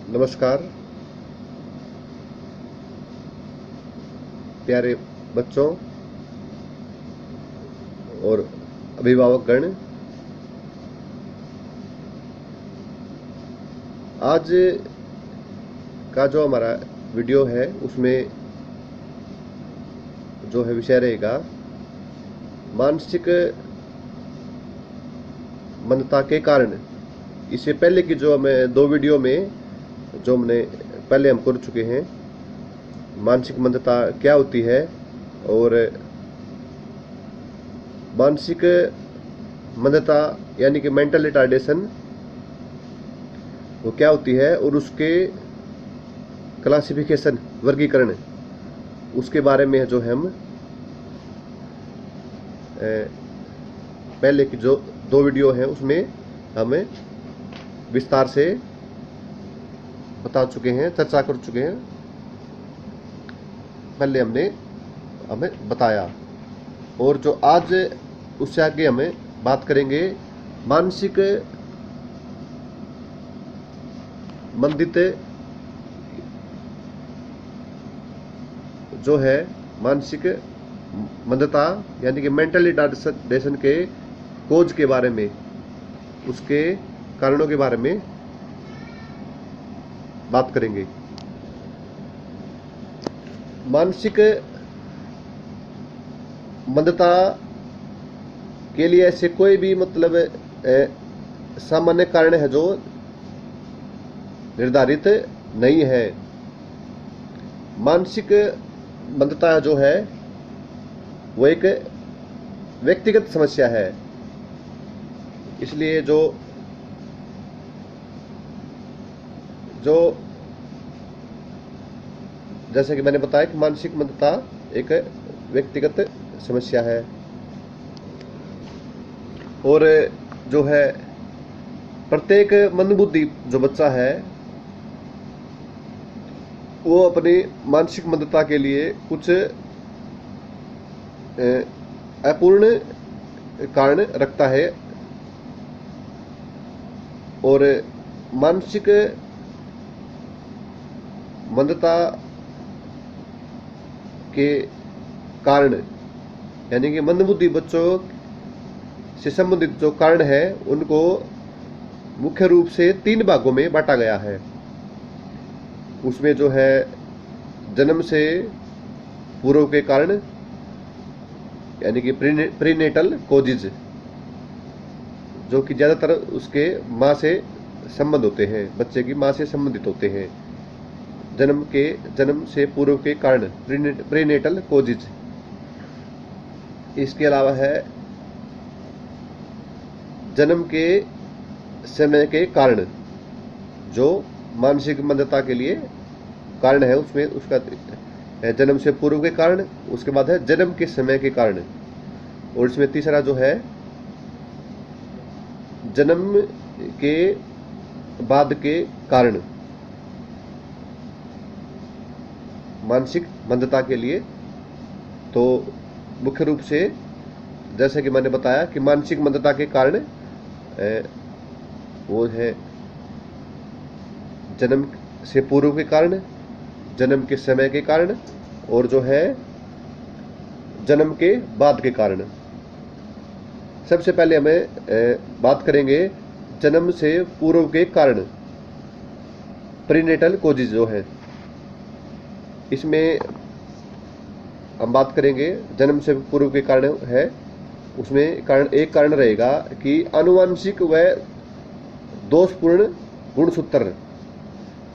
नमस्कार प्यारे बच्चों और अभिभावकगण। आज का जो हमारा वीडियो है उसमें जो है विषय रहेगा मानसिक मंदता के कारण। इससे पहले की जो हमें दो वीडियो में जो हमने पहले हम कर चुके हैं, मानसिक मंदता क्या होती है और मानसिक मंदता यानी कि मेंटल रिटार्डेशन वो क्या होती है और उसके क्लासिफिकेशन वर्गीकरण, उसके बारे में जो हम पहले की जो दो वीडियो हैं उसमें हमें विस्तार से बता चुके हैं, चर्चा कर चुके हैं। पहले हमें बताया और जो आज उससे आगे हमें बात करेंगे मानसिक मंदित जो है मानसिक मंदता यानी कि मेंटल रिटार्डेशन के कोज के बारे में, उसके कारणों के बारे में बात करेंगे। मानसिक मंदता के लिए ऐसे कोई भी सामान्य कारण है जो निर्धारित नहीं है। मानसिक मंदता जो है वो एक व्यक्तिगत समस्या है, इसलिए जो जैसे कि मैंने बताया कि मानसिक मंदता एक व्यक्तिगत समस्या है और जो है प्रत्येक मंदबुद्धि जो बच्चा है वो अपनी मानसिक मंदता के लिए कुछ अपूर्ण कारण रखता है और मानसिक मंदता के कारण यानी कि मंदबुद्धि बच्चों से संबंधित जो कारण है उनको मुख्य रूप से 3 भागों में बांटा गया है। उसमें जो है जन्म से पूर्व के कारण यानी कि प्रीनेटल कोजिज, जो कि ज्यादातर उसके माँ से संबंध होते हैं, बच्चे की माँ से संबंधित होते हैं। जन्म से पूर्व के कारण प्रीनेटल कोजिज। इसके अलावा है जन्म के समय के कारण, जो मानसिक मंदता के लिए कारण है। उसमें उसका जन्म से पूर्व के कारण, उसके बाद है जन्म के समय के कारण और इसमें तीसरा जो है जन्म के बाद के कारण मानसिक मंदता के लिए। तो मुख्य रूप से जैसे कि मैंने बताया कि मानसिक मंदता के कारण वो है जन्म से पूर्व के कारण, जन्म के समय के कारण और जो है जन्म के बाद के कारण। सबसे पहले हमें बात करेंगे जन्म से पूर्व के कारण, प्रीनेटल कोजिज जो है। इसमें हम बात करेंगे जन्म से पूर्व के कारण है, उसमें एक कारण रहेगा कि आनुवंशिक व दोषपूर्ण गुणसूत्र।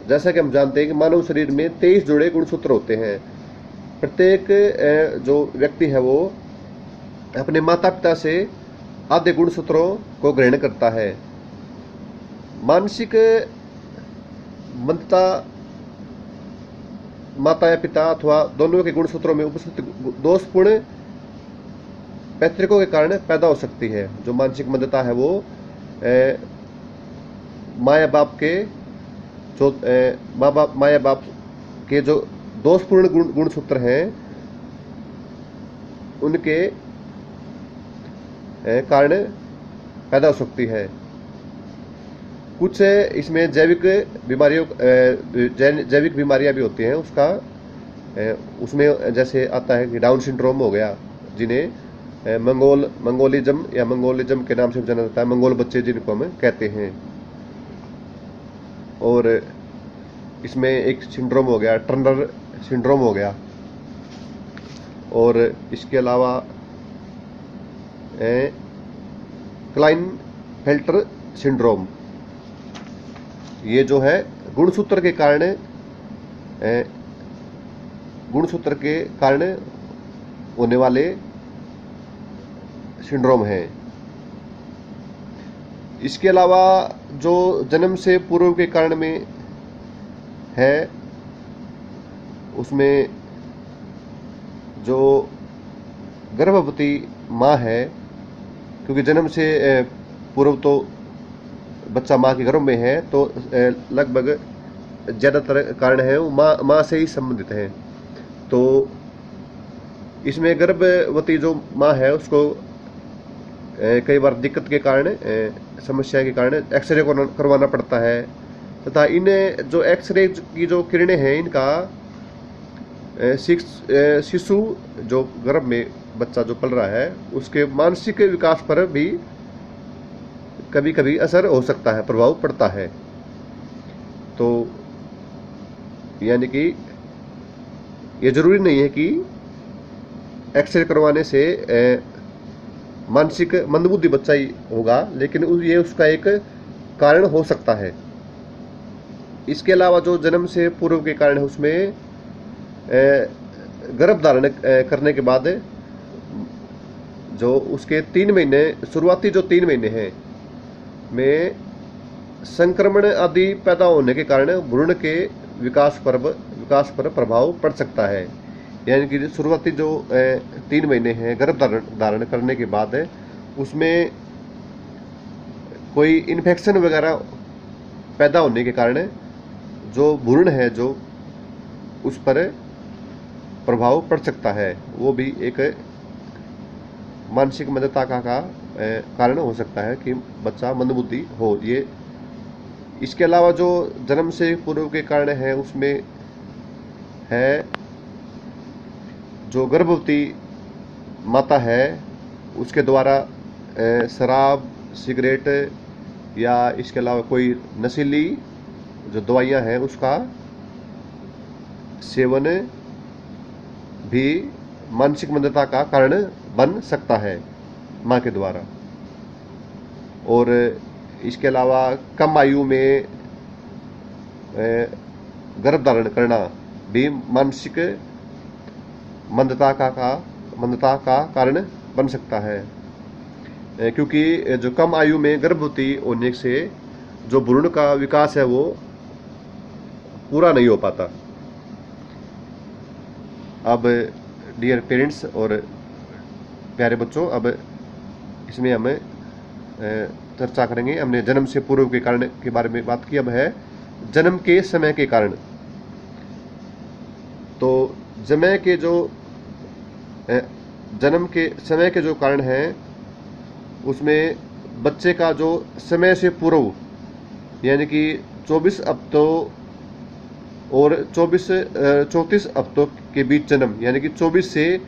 जैसा कि हम जानते हैं कि मानव शरीर में 23 जोड़े गुणसूत्र होते हैं। प्रत्येक जो व्यक्ति है वो अपने माता पिता से आधे गुणसूत्रों को ग्रहण करता है। मानसिक मंदता माता या पिता अथवा दोनों के गुणसूत्रों में उपस्थित दोषपूर्ण पैतृकों के कारण पैदा हो सकती है। जो मानसिक मंदता है वो माँ या बाप के जो दोषपूर्ण गुणसूत्र हैं उनके कारण पैदा हो सकती है। कुछ इसमें जैविक बीमारियां भी होती हैं उसमें जैसे आता है कि डाउन सिंड्रोम हो गया, जिन्हें मंगोलिज्म के नाम से जाना जाता है, मंगोल बच्चे जिनको हम कहते हैं। और इसमें एक सिंड्रोम हो गया, टर्नर सिंड्रोम हो गया। और इसके अलावा क्लाइनफेल्टर सिंड्रोम, ये जो है गुणसूत्र के कारण होने वाले सिंड्रोम है। इसके अलावा जो जन्म से पूर्व के कारण में है, उसमें जो गर्भवती माँ है, क्योंकि जन्म से पूर्व तो बच्चा माँ के गर्भ में है, तो लगभग ज़्यादातर कारण है वो माँ से ही संबंधित हैं। तो इसमें गर्भवती जो माँ है उसको कई बार दिक्कत के कारण, समस्या के कारण एक्सरे करवाना पड़ता है, तथा इन्हें जो एक्सरे की जो किरणें हैं इनका शिशु जो गर्भ में बच्चा जो पल रहा है उसके मानसिक विकास पर भी कभी कभी असर हो सकता है, प्रभाव पड़ता है। तो यानी कि ये जरूरी नहीं है कि एक्सरे करवाने से मानसिक मंदबुद्धि बच्चा ही होगा, लेकिन ये उसका एक कारण हो सकता है। इसके अलावा जो जन्म से पूर्व के कारण है उसमें गर्भ धारण करने के बाद जो उसके 3 महीने, शुरुआती जो 3 महीने हैं में संक्रमण आदि पैदा होने के कारण भ्रूण के विकास पर प्रभाव पड़ सकता है। यानी कि शुरुआती जो 3 महीने हैं गर्भ धारण करने के बाद उसमें कोई इन्फेक्शन वगैरह पैदा होने के कारण जो भ्रूण है जो उस पर प्रभाव पड़ सकता है, वो भी एक मानसिक मंदता का कारण हो सकता है कि बच्चा मंदबुद्धि हो। ये इसके अलावा जो जन्म से पूर्व के कारण है उसमें है जो गर्भवती माता है उसके द्वारा शराब, सिगरेट या इसके अलावा कोई नशीली जो दवाइयाँ हैं उसका सेवन भी मानसिक मंदता का कारण बन सकता है माँ के द्वारा। और इसके अलावा कम आयु में गर्भ धारण करना भी मानसिक मंदता का कारण बन सकता है, क्योंकि जो कम आयु में गर्भवती होने से जो भ्रूण का विकास है वो पूरा नहीं हो पाता। अब डियर पेरेंट्स और प्यारे बच्चों, अब इसमें हम चर्चा करेंगे। हमने जन्म से पूर्व के कारण के बारे में बात की, अब है जन्म के समय के कारण। तो जन्म के समय के जो कारण हैं उसमें बच्चे का जो समय से पूर्व यानी कि 24 हफ्तों और 34 हफ्तों के बीच जन्म, यानी कि 24 से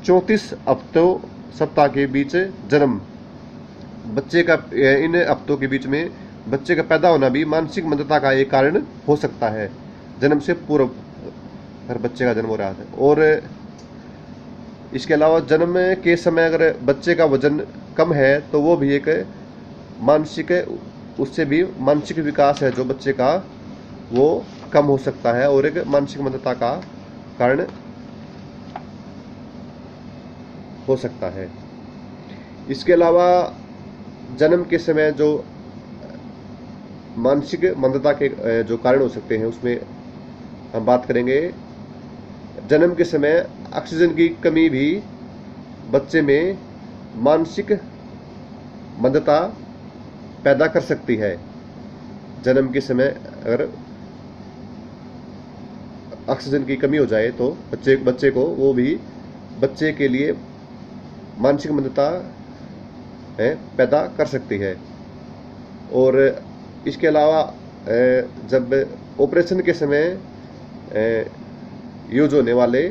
34 हफ्तों सप्ताह के बीच जन्म बच्चे का, इन हफ्तों के बीच में बच्चे का पैदा होना भी मानसिक मंदता का एक कारण हो सकता है। जन्म से पूर्व अगर बच्चे का जन्म हो रहा है, और इसके अलावा जन्म के समय अगर बच्चे का वजन कम है तो वो भी एक उससे भी मानसिक विकास है जो बच्चे का वो कम हो सकता है और एक मानसिक मंदता का कारण हो सकता है। इसके अलावा जन्म के समय जो मानसिक मंदता के जो कारण हो सकते हैं उसमें हम बात करेंगे। जन्म के समय ऑक्सीजन की कमी भी बच्चे में मानसिक मंदता पैदा कर सकती है। जन्म के समय अगर ऑक्सीजन की कमी हो जाए तो बच्चे को वो भी बच्चे के लिए मानसिक मंदता पैदा कर सकती है। और इसके अलावा जब ऑपरेशन के समय यूज होने वाले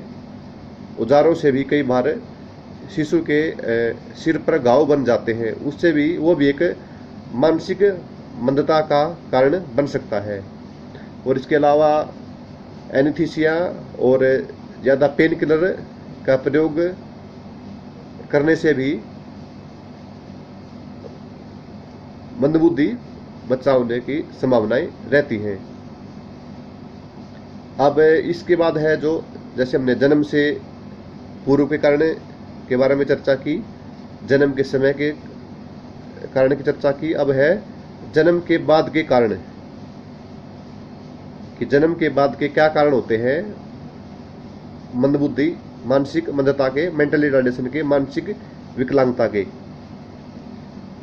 औजारों से भी कई बार शिशु के सिर पर घाव बन जाते हैं, उससे भी वो भी एक मानसिक मंदता का कारण बन सकता है। और इसके अलावा एनेस्थीसिया और ज़्यादा पेन किलर का प्रयोग करने से भी मंदबुद्धि बच्चा होने की संभावनाएं रहती हैं। अब इसके बाद है जो, जैसे हमने जन्म से पूर्व के कारण के बारे में चर्चा की, जन्म के समय के कारण की चर्चा की, अब है जन्म के बाद के कारण, कि जन्म के बाद के क्या कारण होते हैं मंदबुद्धि, मानसिक मंदता के, मेंटल रिटार्डेशन के, मानसिक विकलांगता के।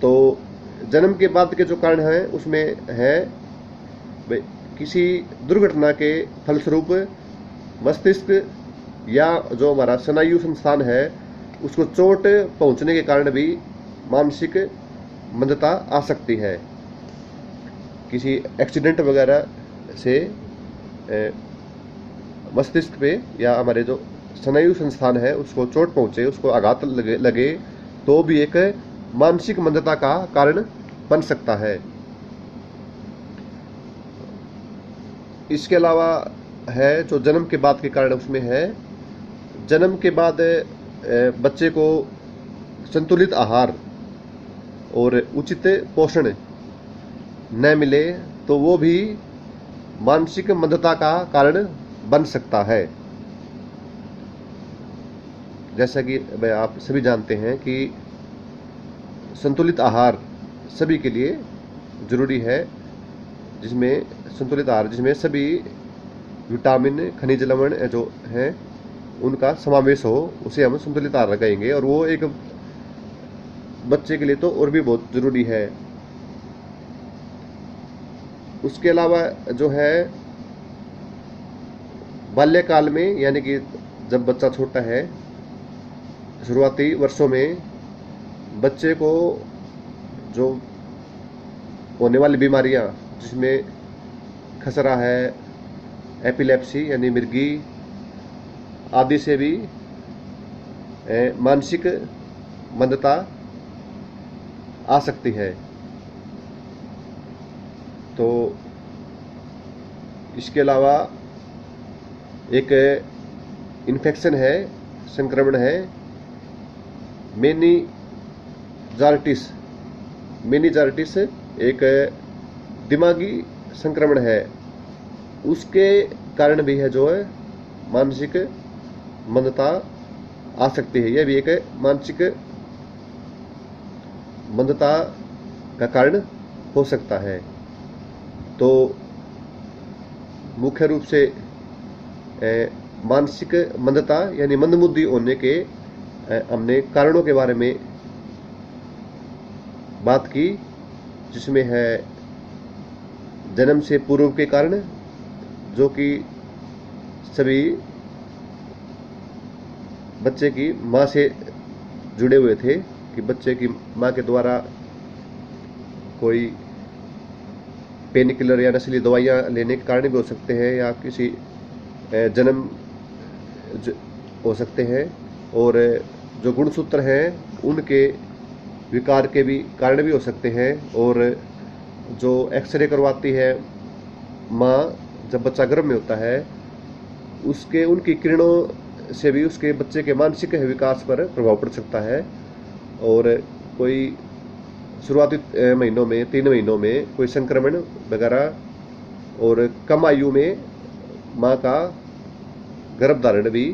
तो जन्म के बाद के जो कारण हैं उसमें है किसी दुर्घटना के फलस्वरूप मस्तिष्क या जो हमारा स्नायु संस्थान है उसको चोट पहुंचने के कारण भी मानसिक मंदता आ सकती है। किसी एक्सीडेंट वगैरह से मस्तिष्क पे या हमारे जो स्नायु संस्थान है उसको चोट पहुंचे, उसको आघात लगे तो भी एक मानसिक मंदता का कारण बन सकता है। इसके अलावा है जो जन्म के बाद के कारण, उसमें है जन्म के बाद बच्चे को संतुलित आहार और उचित पोषण न मिले तो वो भी मानसिक मंदता का कारण बन सकता है। जैसा कि आप सभी जानते हैं कि संतुलित आहार सभी के लिए जरूरी है, जिसमें संतुलित आहार जिसमें सभी विटामिन, खनिज लवण जो हैं उनका समावेश हो, उसे हम संतुलित आहार कहेंगे। और वो एक बच्चे के लिए तो और भी बहुत जरूरी है। उसके अलावा जो है बाल्यकाल में, यानी कि जब बच्चा छोटा है, शुरुआती वर्षों में बच्चे को जो होने वाली बीमारियां, जिसमें खसरा है, एपिलेप्सी यानी मिर्गी आदि से भी मानसिक मंदता आ सकती है। तो इसके अलावा एक इन्फेक्शन है, संक्रमण है, मेनिंजाइटिस एक दिमागी संक्रमण है, उसके कारण भी है जो है मानसिक मंदता आ सकती है। यह भी एक मानसिक मंदता का कारण हो सकता है। तो मुख्य रूप से मानसिक मंदता यानी मंदबुद्धि होने के हमने कारणों के बारे में बात की, जिसमें है जन्म से पूर्व के कारण, जो कि सभी बच्चे की माँ से जुड़े हुए थे, कि बच्चे की माँ के द्वारा कोई पेन किलर या नशीली दवाइयाँ लेने के कारण भी हो सकते हैं, या किसी जन्म हो सकते हैं, और जो गुणसूत्र हैं उनके विकार के भी कारण भी हो सकते हैं। और जो एक्सरे करवाती है माँ जब बच्चा गर्भ में होता है, उनकी किरणों से भी उसके बच्चे के मानसिक विकास पर प्रभाव पड़ सकता है। और कोई शुरुआती महीनों में, 3 महीनों में कोई संक्रमण वगैरह, और कम आयु में माँ का गर्भधारण भी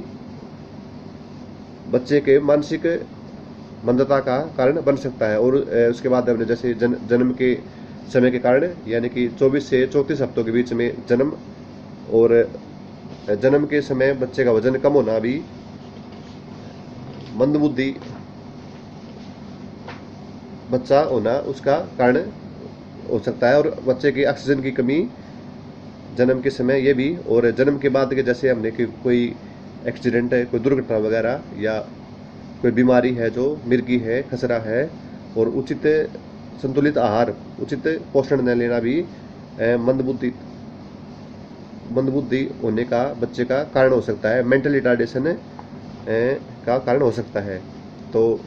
बच्चे के मानसिक मंदता का कारण बन सकता है। और उसके बाद हमने जैसे जन्म के समय के कारण, यानी कि 24 से 34 हफ्तों के बीच में जन्म, और जन्म के समय बच्चे का वजन कम होना भी मंदबुद्धि बच्चा होना उसका कारण हो सकता है। और बच्चे की ऑक्सीजन की कमी जन्म के समय ये भी, और जन्म के बाद के जैसे हमने कि कोई एक्सीडेंट है, कोई दुर्घटना वगैरह, या कोई बीमारी है जो मिर्गी है, खसरा है, और उचित संतुलित आहार, उचित पोषण न लेना भी मंदबुद्धि होने का बच्चे का कारण हो सकता है, मेंटल रिटार्डेशन का कारण हो सकता है। तो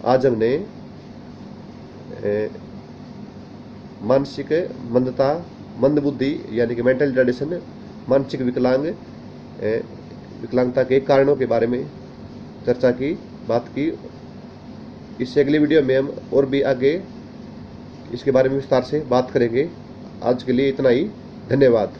आज हमने मानसिक मंदता, मंदबुद्धि यानी कि मेंटल रिटार्डेशन, मानसिक विकलांगता के कारणों के बारे में चर्चा की, बात की। इससे अगली वीडियो में हम और भी आगे इसके बारे में विस्तार से बात करेंगे। आज के लिए इतना ही, धन्यवाद।